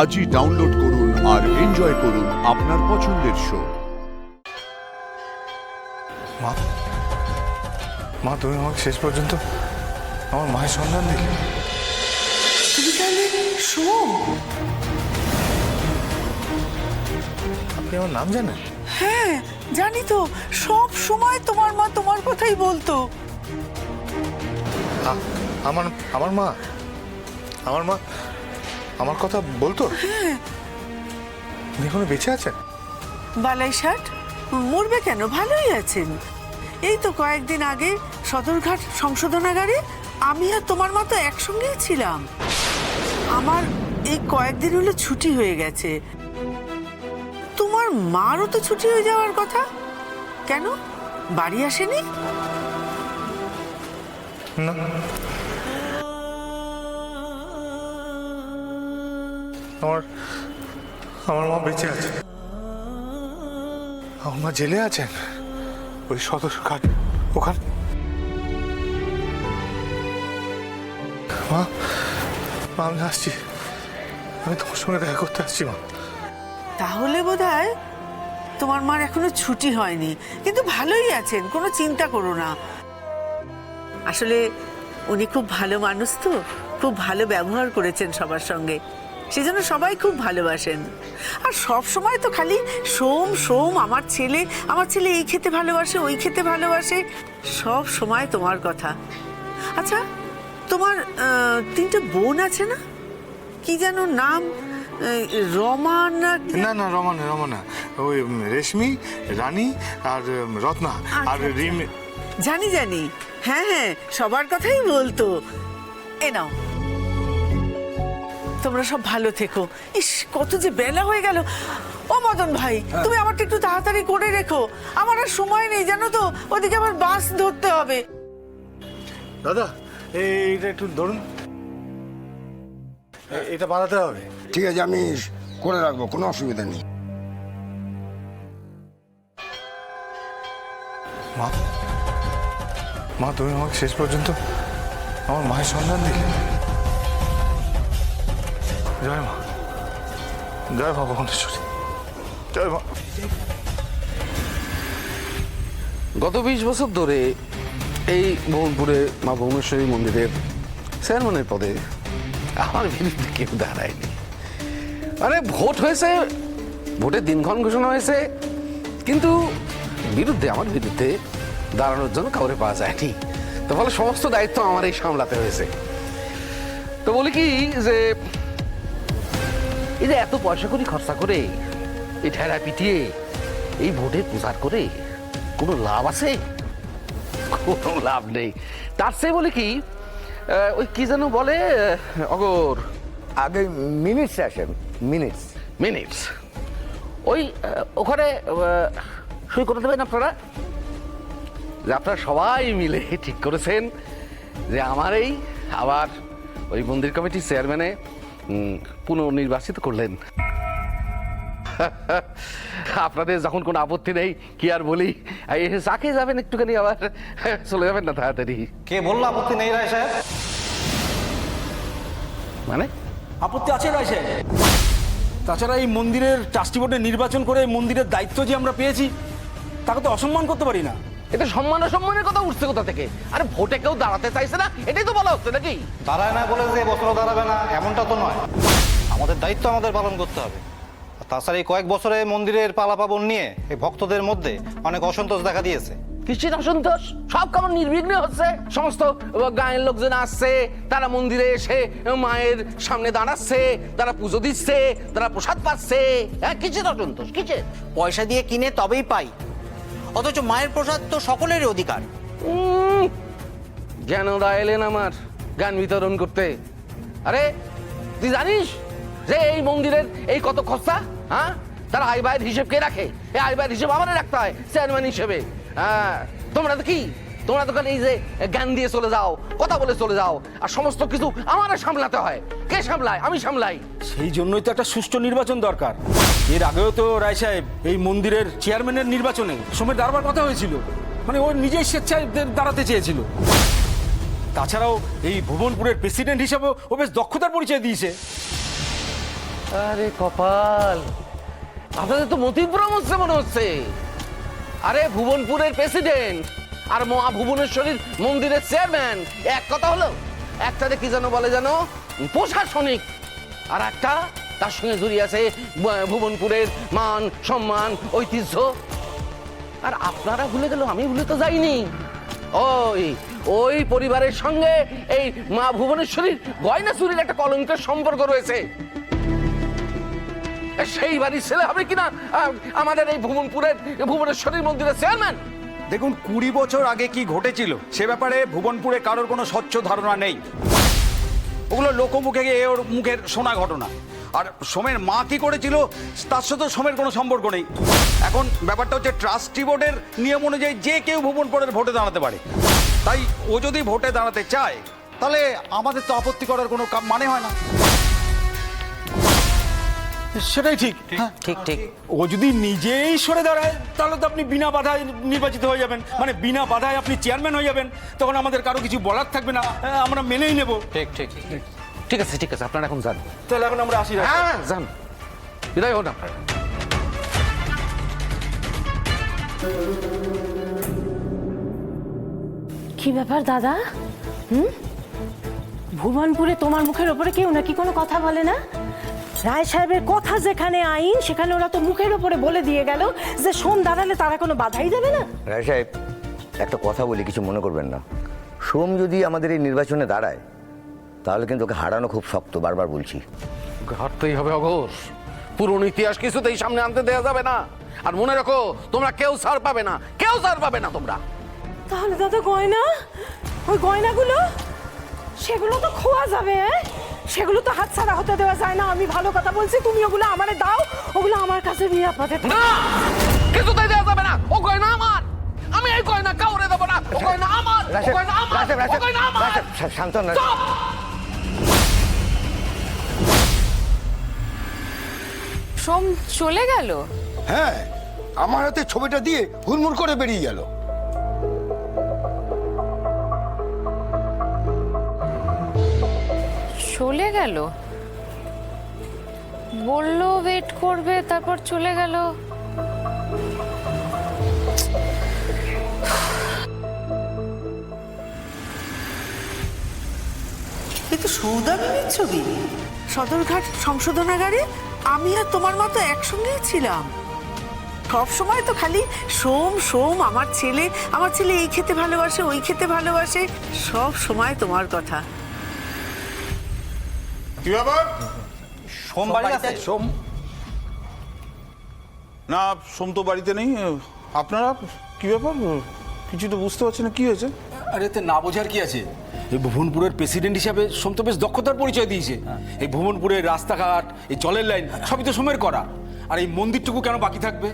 আজই ডাউনলোড করুন আর এনজয় করুন আপনার পছন্দের শো। মা মা তুমি আমাকে শেষ পর্যন্ত আমার মায়ের সন্ধান দিলে। তুমি তাহলে সোম? আপনি আমার নাম জানেন? হ্যাঁ জানি তো, সব সময় তোমার মা তোমার কথাই বলতো। আমার আমার মা আমার মা আমার কথা বলতো? হ্যাঁ। উনি এখনো বেঁচে আছেন? বালাই ষাট মরবে কেন, ভালোই আছেন। এই তো কয়েকদিন আগে সদরঘাট সংশোধনাগারে আমি আর তোমার মা তো একসঙ্গেই ছিলাম। আমার এই কয়েকদিন হলো ছুটি হয়ে গেছে। তোমার মারও তো ছুটি হয়ে যাওয়ার কথা, কেন বাড়ি আসেনি? না, আমার আমার মা বেঁচে আছে। আমার মা জেলে আছেন, ওই সদরঘাট ওখানে। মা মা, আমি আসছি, আমি তোমার সঙ্গে দেখা করতে আসছি মা। তাহলে বোধহয় তোমার মার এখনো ছুটি হয়নি, কিন্তু ভালোই আছেন, কোনো চিন্তা করো না। আসলে উনি খুব ভালো মানুষ তো, খুব ভালো ব্যবহার করেছেন সবার সঙ্গে, সেজন্য সবাই খুব ভালোবাসেন। আর সব সময় তো খালি সোম সোম, আমার ছেলে এই খেতে ভালোবাসে, ওই খেতে ভালোবাসে, সব সময় তোমার কথা। আচ্ছা, তোমার তিনটে বোন আছে না, কি যেন নাম? রমা না? না না, রমা না, ওই রেশমি, রানী আর রত্না আর রিমি। জানি হ্যাঁ হ্যাঁ, সবার কথাই বলতো। এ নাও, তোমরা সব ভালো থেকো। ইস, কত যে বেলা হয়ে গেল। ও মদন ভাই, তুমি আমারটা একটু তাড়াতাড়ি করে রেখো, আমার আর সময় নেই জানো তো, ওদিকে আবার বাস ধরতে হবে। দাদা এইটা একটু ধরুন, এটা বাঁধাতে হবে। ঠিক আছে, আমি করে রাখবো, কোনো অসুবিধা নেই। মা মা, তুমি আমাকে শেষ পর্যন্ত আমার মায়ের সন্ধান দিলে। জয় মা, জয় মা ভুবনেশ্বরী, জয় মা। গত 20 বছর ধরে এই মোহনপুরে মা ভুবনেশ্বরী মন্দিরের চেয়ারম্যানের পদে আমার বিরুদ্ধে কেউ দাঁড়ায়নি। মানে ভোট হয়েছে, ভোটের দিনক্ষণ ঘোষণা হয়েছে, কিন্তু আমার বিরুদ্ধে দাঁড়ানোর জন্য কাউরে পাওয়া যায়নি। তো ফলে সমস্ত দায়িত্ব আমারই সামলাতে হয়েছে। তো বলি কি যে এই যে এত পয়সা করি খরচা করে এই ঠেলা পিটিয়ে এই ভোটের প্রচার করে কোনো লাভ আছে? কোনো লাভ নেই। তার চেয়ে বলে কি, ওই কি যেন বলে অগর, আগে মিনিটস আসেন, মিনিটস, ওই ওখানে সই করে দেবেন আপনারা, যে আপনারা সবাই মিলে ঠিক করেছেন যে আমারই আবার ওই মন্দির কমিটির চেয়ারম্যানে পুনর্নির্বাচিত করলেন। আপনাদের যখন কোনো আপত্তি নেই, কি আর বলি, চাকে যাবেন একটুখানি, আবার চলে যাবেন না তাড়াতাড়ি। কে বললো আপত্তি নেই রায় সাহেব? মানে আপত্তি আছে রায় সাহেব। তাছাড়া এই মন্দিরের ট্রাস্টি বোর্ডে নির্বাচন করে মন্দিরের দায়িত্ব যে আমরা পেয়েছি, তাকে তো অসম্মান করতে পারি না। এটা সম্মানের কথা উঠছে কোথা থেকে? আরে ভোটে কেউ দাঁড়াতে চাইছে না, এটাই তো বলা হচ্ছে নাকি? দাঁড়ায় না বলে যে বছরও দাঁড়াবে না এমনটা তো নয়। আমাদের দায়িত্ব আমাদের পালন করতে হবে। আর তাছাড়া এই কয়েক বছরে মন্দিরের পালাপাবন নিয়ে এই ভক্তদের মধ্যে অনেক অসন্তোষ দেখা দিয়েছে। কিসের অসন্তোষ? সব কেমন নির্বিঘ্নে হচ্ছে। সমস্ত গায়ের লোকজন আসছে, তারা মন্দিরে এসে মায়ের সামনে দাঁড়াচ্ছে, তারা পুজো দিচ্ছে, তারা প্রসাদ পাচ্ছে। হ্যাঁ, কিসের অসন্তোষ? কিসের? পয়সা দিয়ে কিনে তবেই পাই, অথচ মায়ের প্রসাদ তো সকলেরই অধিকার। জ্ঞান দা এলেন আমার জ্ঞান বিতরণ করতে। আরে তুই জানিস যে এই মন্দিরের এই কত খরচা? হ্যাঁ, তারা আয় ব্যয়ের হিসেব কে রাখে? এই আয় ব্যয়ের হিসেব আমাদের রাখতে হয় চেয়ারম্যান হিসেবে। হ্যাঁ, তোমরা তো কি, তোমরা তো খালি এই যে জ্ঞান দিয়ে চলে যাও, কথা বলে চলে যাও, আর সমস্ত কিছু আমাদের সামলাতে হয়। কে সামলায়? আমি সামলাই। সেই জন্যই তো একটা সুষ্ঠু নির্বাচন দরকার। এর আগেও তো রায় সাহেব এই মন্দিরের চেয়ারম্যানের নির্বাচনে সময় দাঁড়াবার কথা হয়েছিল, মানে ও নিজেই স্বেচ্ছায় দাঁড়াতে চেয়েছিল। তাছাড়াও এই ভুবনপুরের প্রেসিডেন্ট হিসাবেও ও বেশ দক্ষতার পরিচয় দিয়েছে। আরে কপাল, আপনাদের তো মতিভ্রম হচ্ছে মনে হচ্ছে। আরে ভুবনপুরের প্রেসিডেন্ট আর মহা ভুবনেশ্বরীর মন্দিরের চেয়ারম্যান এক কথা হলো। একটাতে কি যেন বলে যেন প্রশাসনিক, আর একটা তার সঙ্গে জড়িয়ে আছে ভুবনপুরের মান সম্মান ঐতিহ্য। আর আপনারা ভুলে গেল, আমি ভুলে তো যাইনি। ওই পরিবারের সঙ্গে এই মা ভুবনেশ্বরীর গয়না চুরির একটা কলঙ্কের সম্পর্ক রয়েছে। সেই বাড়ির ছেলে হবে কিনা আমাদের এই ভুবনেশ্বরীর মন্দিরের চেয়ারম্যান? দেখুন 20 বছর আগে কি ঘটেছিল সে ব্যাপারে ভুবনপুরে কারোর কোনো স্বচ্ছ ধারণা নেই। ওগুলো লোকমুখে গিয়ে ওর মুখের শোনা ঘটনা। আর সোমের মা কি করেছিল তার সাথে সোমের কোনো সম্পর্ক নেই। এখন ব্যাপারটা হচ্ছে ট্রাস্টি বোর্ডের নিয়ম অনুযায়ী যে কেউ ভুবনপুরের ভোটে দাঁড়াতে পারে। তাই ও যদি ভোটে দাঁড়াতে চায় তাহলে আমাদের তো আপত্তি করার কোনো মানে হয় না। সেটাই ঠিক। ঠিক ঠিক। ও যদি নিজেই সরে দাঁড়ায় তাহলে তো আপনি বিনা বাধায় নির্বাচিত হয়ে যাবেন, মানে বিনা বাধায় আপনি চেয়ারম্যান হয়ে যাবেন। তখন আমাদের কারো কিছু বলার থাকবে না, আমরা মেনেই নেব। ঠিক ঠিক ঠিক আছে, ঠিক আছে, আপনারা এখন যান। তাহলে এখন আমরা আসি। হ্যাঁ, যান, বিদায় হন আপনারা। কি ব্যাপার দাদা? ভুবনপুরে তোমার মুখের ওপরে কেউ নাকি কোনো কথা বলে না? রায় সাহেবের কথা যেখানে আইন, সেখানে ওরা তো মুখের ওপরে বলে দিয়ে গেল যে সোম দাঁড়ালে তারা কোনো বাধাই দেবে না। রায় সাহেব, একটা কথা বলি, কিছু মনে করবেন না। সোম যদি আমাদের এই নির্বাচনে দাঁড়ায় তাহলে কিন্তু ওকে হারানো খুব শক্ত, বারবার বলছি। ঘাটতেই হবে অঘোষ, পুরনো ইতিহাস কিছুতেই সামনে আনতে দেওয়া যাবে না। আর মনে রাখো, তোমরা কেউ ছাড় পাবে না, কেউ ছাড় পাবে না তোমরা। তাহলে দাদা গয়না, ওই গয়নাগুলো সেগুলো তো খোয়া যাবে। সেগুলো তো হাতছাড়া হতে দেওয়া যায় না। আমি ভালো কথা বলছি, তুমি ওগুলো আমারে দাও, ওগুলো আমার কাছে নিরাপদে থাকবে। না, কিছুতেই দেওয়া যাবে না। ও গয়না আমার, আমি এই গয়না কাউরে দেবো না। ও গয়না আমার, ও গয়না আমার, ও গয়না আমার। শান্ত না। চুপ! সোম চলে গেল? হ্যাঁ, আমার হাতে ছবিটা দিয়ে হুড়মুড় করে বেরিয়ে গেল। চলে গেল? বললো ওয়েট করবে, তারপর চলে গেল। এ তো সৌদামিনীর ছবি। সদরঘাট সংশোধনাগারে আমি আর তোমার মতো একসঙ্গেই ছিলাম। সব সময় তো খালি সোম সোম, আমার ছেলে এই খেতে ভালোবাসে, ওই খেতে ভালোবাসে, সব সময় তোমার কথা। কি ব্যাপার? সোম বাড়িতে আছে? সোম না, সোম তো বাড়িতে নেই। আপনারা কি ব্যাপার? কিছু তো বুঝতে পারছি না, কি হয়েছে? আরে এতে না বোঝার কি আছে? এই ভুবনপুরের প্রেসিডেন্ট হিসাবে সোম তো বেশ দক্ষতার পরিচয় দিয়েছে। এই ভুবনপুরের রাস্তাঘাট, এই জলের লাইন সবই তো সোমের করা। আর এই মন্দিরটুকু কেন বাকি থাকবে?